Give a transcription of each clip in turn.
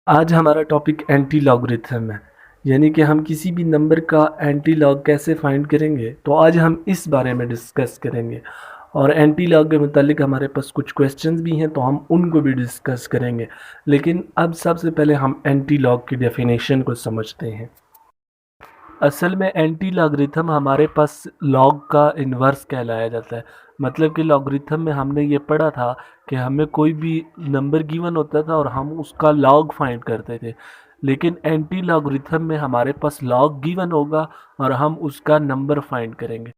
आज हमारा topic anti logarithm है, यानी कि हम किसी भी नंबर का एंटी लॉग कैसे फाइंड करेंगे। तो आज हम इस बारे में डिस्कस करेंगे और एंटी लॉग के मुतालिक हमारे पास कुछ क्वेश्चंस भी हैं, तो हम उनको भी डिस्कस करेंगे। लेकिन अब सबसे पहले हम एंटी लॉग की डेफिनेशन को समझते हैं। असल में एंटी लॉगरिथम हमारे पास लॉग का इन्वर्स कहलाया जाता है। मतलब कि लॉगरिथम में हमने ये पढ़ा था कि हमें कोई भी नंबर गिवन होता था और हम उसका लॉग फाइंड करते थे। लेकिन एंटी लॉगरिथम में हमारे पास लॉग गिवन होगा और हम उसका नंबर फाइंड करेंगे।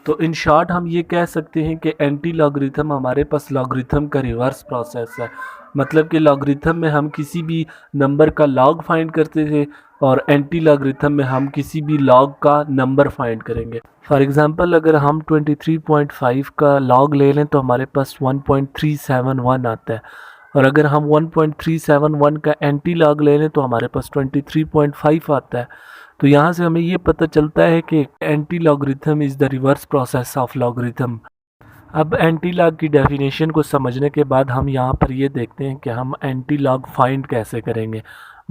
तो इन शॉर्ट हम ये कह सकते हैं कि एंटी लॉगरिथम हमारे पास लॉगरिथम का रिवर्स प्रोसेस है। मतलब कि लॉगरिथम में हम किसी भी नंबर का लॉग फाइंड करते थे और एंटी लॉगरिथम में हम किसी भी लॉग का नंबर फाइंड करेंगे। फॉर एग्जांपल अगर हम 23.5 का लॉग ले लें तो हमारे पास 1.371 आता है, और अगर हम 1.371 का एंटी लॉग ले लें तो हमारे पास 23.5 आता है। तो यहाँ से हमें ये पता चलता है कि anti logarithm is the reverse process of logarithm. अब एंटी लॉग की डेफिनेशन को समझने के बाद हम यहाँ पर ये देखते हैं कि हम एंटी लॉग फाइंड कैसे करेंगे।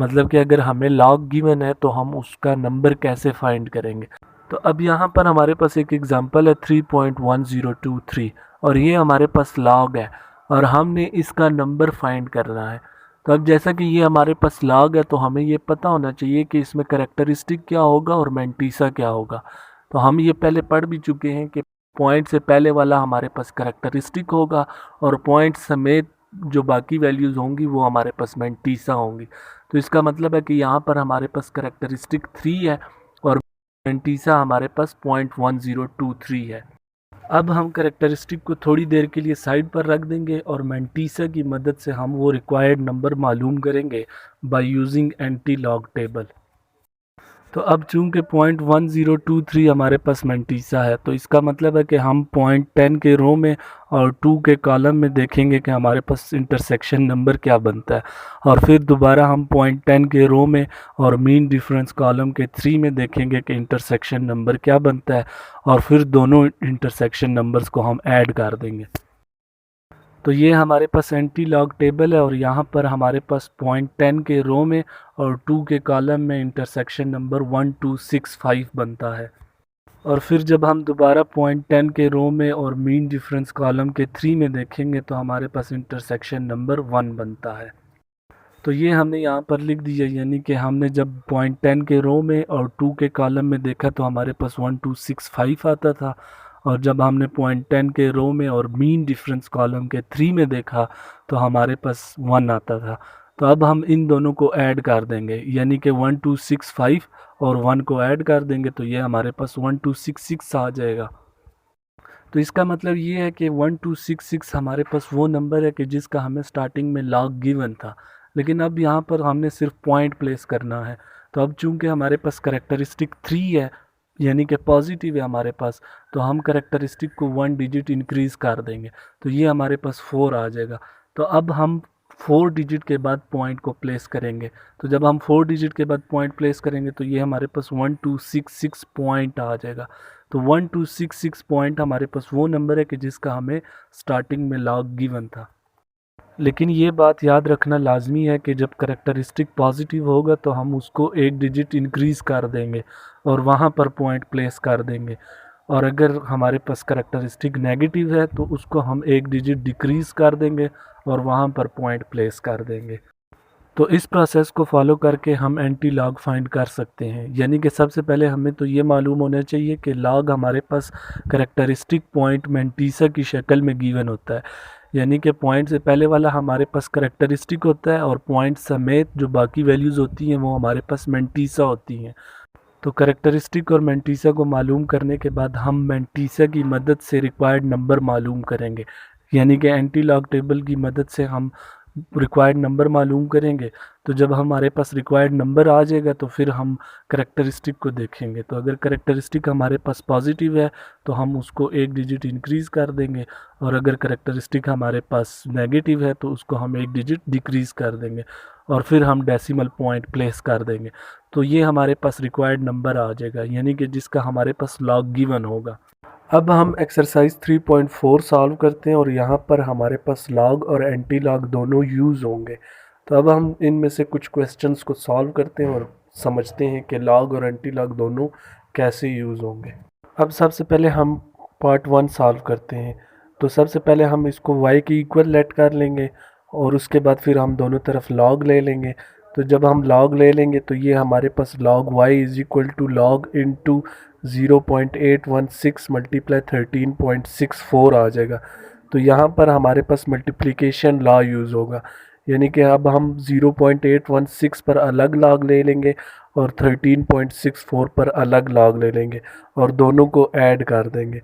मतलब कि अगर हमें लॉग गिवन है तो हम उसका नंबर कैसे फाइंड करेंगे। तो अब यहाँ पर हमारे पास एक एग्जांपल है 3.1023, और ये हमारे पास लॉग है और हमने इसका नंबर फाइंड करना है। तो अब जैसा कि ये हमारे पास लॉग है तो हमें ये पता होना चाहिए कि इसमें करेक्टरिस्टिक क्या होगा और मैंटीसा क्या होगा। तो हम ये पहले पढ़ भी चुके हैं कि पॉइंट से पहले वाला हमारे पास करेक्टरिस्टिक होगा और पॉइंट समेत जो बाकी वैल्यूज़ होंगी वो हमारे पास मैंटीसा होंगी। तो इसका मतलब है कि यहाँ पर हमारे पास करेक्टरिस्टिक 3 है और मैंटीसा हमारे पास 0.1023 है। अब हम करेक्टरिस्टिक को थोड़ी देर के लिए साइड पर रख देंगे और मैंटीसा की मदद से हम वो रिक्वायर्ड नंबर मालूम करेंगे by using anti log table. तो अब चूंकि 0.1023 हमारे पास मैंटीसा है, तो इसका मतलब है कि हम 0.10 के रो में और 2 के कॉलम में देखेंगे कि हमारे पास इंटरसेक्शन नंबर क्या बनता है, और फिर दोबारा हम 0.10 के रो में और मीन डिफरेंस कॉलम के 3 में देखेंगे कि इंटरसेक्शन नंबर क्या बनता है, और फिर दोनों इंटरसेक्शन नंबर्स को हम ऐड कर देंगे। तो ये हमारे पास एंटी लॉग टेबल है और यहाँ पर हमारे पास 0.10 के रो में और 2 के कॉलम में इंटरसेक्शन नंबर 1265 बनता है। और फिर जब हम दोबारा 0.10 के रो में और मीन डिफरेंस कॉलम के 3 में देखेंगे तो हमारे पास इंटरसेक्शन नंबर 1 बनता है। तो ये हमने यहाँ पर लिख दिया, यानी कि हमने जब 0.10 के रो में और 2 के कॉलम में देखा तो हमारे पास 1265 आता था, और जब हमने 0.10 के रो में और मीन डिफरेंस कॉलम के 3 में देखा तो हमारे पास 1 आता था। तो अब हम इन दोनों को ऐड कर देंगे, यानी कि 1265 और 1 को ऐड कर देंगे तो ये हमारे पास 1266 आ जाएगा। तो इसका मतलब ये है कि 1266 हमारे पास वो नंबर है कि जिसका हमें स्टार्टिंग में लॉग गिवन था, लेकिन अब यहाँ पर हमने सिर्फ पॉइंट प्लेस करना है। तो अब चूंकि हमारे पास करेक्टरिस्टिक 3 है, यानी कि पॉजिटिव है हमारे पास, तो हम करेक्टरिस्टिक को 1 डिजिट इंक्रीज़ कर देंगे तो ये हमारे पास 4 आ जाएगा। तो अब हम 4 डिजिट के बाद पॉइंट को प्लेस करेंगे। तो जब हम 4 डिजिट के बाद पॉइंट प्लेस करेंगे तो ये हमारे पास 1266 पॉइंट आ जाएगा। तो 1266 पॉइंट हमारे पास वो नंबर है कि जिसका हमें स्टार्टिंग में लॉग गिवन था। लेकिन ये बात याद रखना लाजमी है कि जब करेक्टरिस्टिक पॉजिटिव होगा तो हम उसको एक डिजिट इंक्रीज़ कर देंगे और वहाँ पर पॉइंट प्लेस कर देंगे, और अगर हमारे पास करेक्टरिस्टिक नेगेटिव है तो उसको हम एक डिजिट डिक्रीज़ कर देंगे और वहाँ पर पॉइंट प्लेस कर देंगे। तो इस प्रोसेस को फॉलो करके हम एंटी लॉग फाइंड कर सकते हैं। यानी कि सबसे पहले हमें तो ये मालूम होना चाहिए कि लॉग हमारे पास करेक्टरिस्टिक पॉइंट मैंटीसा की शक्ल में गिवन होता है, यानी कि पॉइंट से पहले वाला हमारे पास करेक्टरिस्टिक होता है और पॉइंट समेत जो बाकी वैल्यूज़ होती हैं वो हमारे पास मैंटीसा होती हैं। तो करेक्टरिस्टिक और मैंटीसा को मालूम करने के बाद हम मैंटीसा की मदद से रिक्वायर्ड नंबर मालूम करेंगे, यानी कि एंटी लॉग टेबल की मदद से हम रिक्वायर्ड नंबर मालूम करेंगे। तो जब हमारे पास रिक्वायर्ड नंबर आ जाएगा तो फिर हम करेक्टरिस्टिक को देखेंगे। तो अगर करेक्टरिस्टिक हमारे पास पॉजिटिव है तो हम उसको एक डिजिट इंक्रीज़ कर देंगे, और अगर करेक्टरिस्टिक हमारे पास नेगेटिव है तो उसको हम एक डिजिट डिक्रीज़ कर देंगे, और फिर हम डेसिमल पॉइंट प्लेस कर देंगे। तो ये हमारे पास रिक्वायर्ड नंबर आ जाएगा, यानी कि जिसका हमारे पास लॉग गिवन होगा। अब हम एक्सरसाइज 3.4 सॉल्व करते हैं और यहाँ पर हमारे पास लॉग और एंटी लॉग दोनों यूज़ होंगे। तो अब हम इनमें से कुछ क्वेश्चंस को सॉल्व करते हैं और समझते हैं कि लॉग और एंटी लॉग दोनों कैसे यूज़ होंगे। अब सबसे पहले हम पार्ट 1 सॉल्व करते हैं। तो सबसे पहले हम इसको y के इक्वल लेट कर लेंगे और उसके बाद फिर हम दोनों तरफ log ले लेंगे। तो जब हम log ले लेंगे तो ये हमारे पास log y is equal to log into 0.816 multiply 13.64 आ जाएगा। तो यहाँ पर हमारे पास मल्टीप्लिकेशन लॉ यूज़ होगा, यानी कि अब हम 0.816 पर अलग लॉग ले लेंगे और 13.64 पर अलग लॉग ले लेंगे और दोनों को ऐड कर देंगे।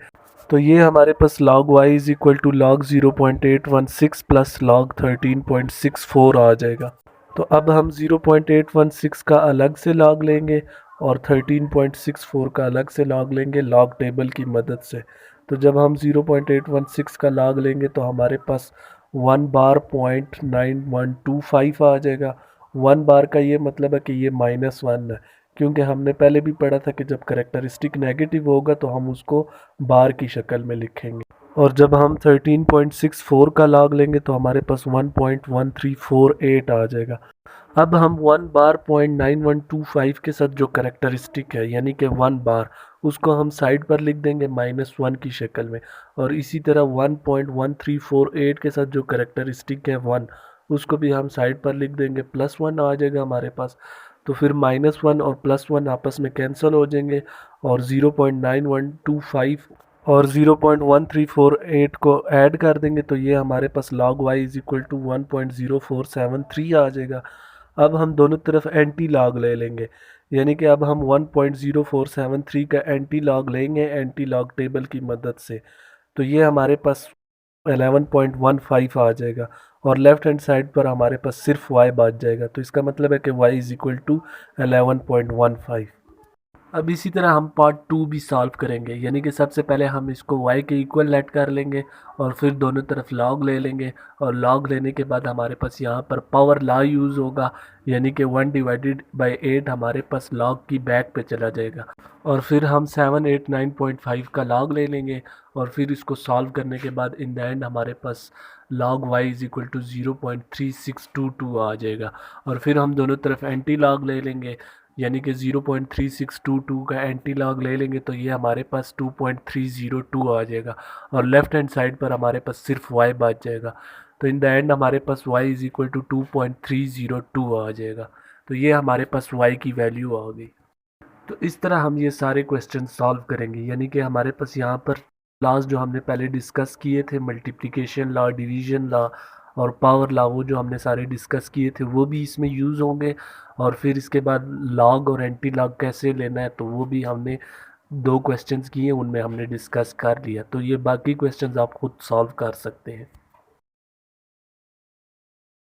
तो ये हमारे पास log y is equal to log 0.816 plus log 13.64 आ जाएगा। तो अब हम 0.816 का अलग से log लेंगे और 13.64 का अलग से log लेंगे log टेबल की मदद से। तो जब हम 0.816 का log लेंगे तो हमारे पास 1 बार 0.9125 आ जाएगा। 1 बार का ये मतलब है कि ये -1 है, क्योंकि हमने पहले भी पढ़ा था कि जब करेक्टरिस्टिक नेगेटिव होगा तो हम उसको बार की शक्ल में लिखेंगे। और जब हम 13.64 का log लेंगे तो हमारे पास 1.1348 आ जाएगा। अब हम 1 बार 0.9125 के साथ जो करेक्टरिस्टिक है यानी कि 1 बार, उसको हम साइड पर लिख देंगे -1 की शक्ल में। और इसी तरह 1.1348 के साथ जो करेक्टरिस्टिक है 1, उसको भी हम साइड पर लिख देंगे, +1 आ जाएगा हमारे पास। तो फिर -1 और +1 आपस में कैंसिल हो जाएंगे और 0.9125 और 0.1348 को ऐड कर देंगे तो ये हमारे पास log y is equal to 1.0473 आ जाएगा। अब हम दोनों तरफ एंटी लॉग ले लेंगे, यानी कि अब हम 1.0473 का एंटी लॉग लेंगे एंटी लॉग टेबल की मदद से। तो ये हमारे पास 11.15 आ जाएगा और लेफ़्ट हैंड साइड पर हमारे पास सिर्फ y बच जाएगा। तो इसका मतलब है कि y इज़ इक्वल टू 11.15। अब इसी तरह हम पार्ट 2 भी सॉल्व करेंगे, यानी कि सबसे पहले हम इसको y के इक्वल लेट कर लेंगे और फिर दोनों तरफ log ले लेंगे और log लेने के बाद हमारे पास यहाँ पर पावर लॉ यूज़ होगा, यानी कि 1/8 हमारे पास log की बैक पे चला जाएगा। और फिर हम 789.5 का log ले लेंगे और फिर इसको सॉल्व करने के बाद इन द एंड हमारे पास log y is equal to 0.3622 आ जाएगा। और फिर हम दोनों तरफ एंटी log ले लेंगे, यानी कि 0.3622 का एंटी लॉग ले लेंगे तो ये हमारे पास 2.302 आ जाएगा और लेफ़्ट हैंड साइड पर हमारे पास सिर्फ y बच जाएगा। तो इन द एंड हमारे पास y इज़ इक्वल टू 2.302 आ जाएगा। तो ये हमारे पास y की वैल्यू आ गई। तो इस तरह हम ये सारे क्वेश्चन सॉल्व करेंगे, यानी कि हमारे पास यहाँ पर लॉज जो हमने पहले डिस्कस किए थे, मल्टीप्लिकेशन लॉ, डिवीज़न लॉ और पावर लॉ, वो जो हमने सारे डिस्कस किए थे वो भी इसमें यूज़ होंगे। और फिर इसके बाद लॉग और एंटी लॉग कैसे लेना है तो वो भी हमने 2 क्वेश्चंस किए, उनमें हमने डिस्कस कर लिया। तो ये बाकी क्वेश्चंस आप खुद सॉल्व कर सकते हैं।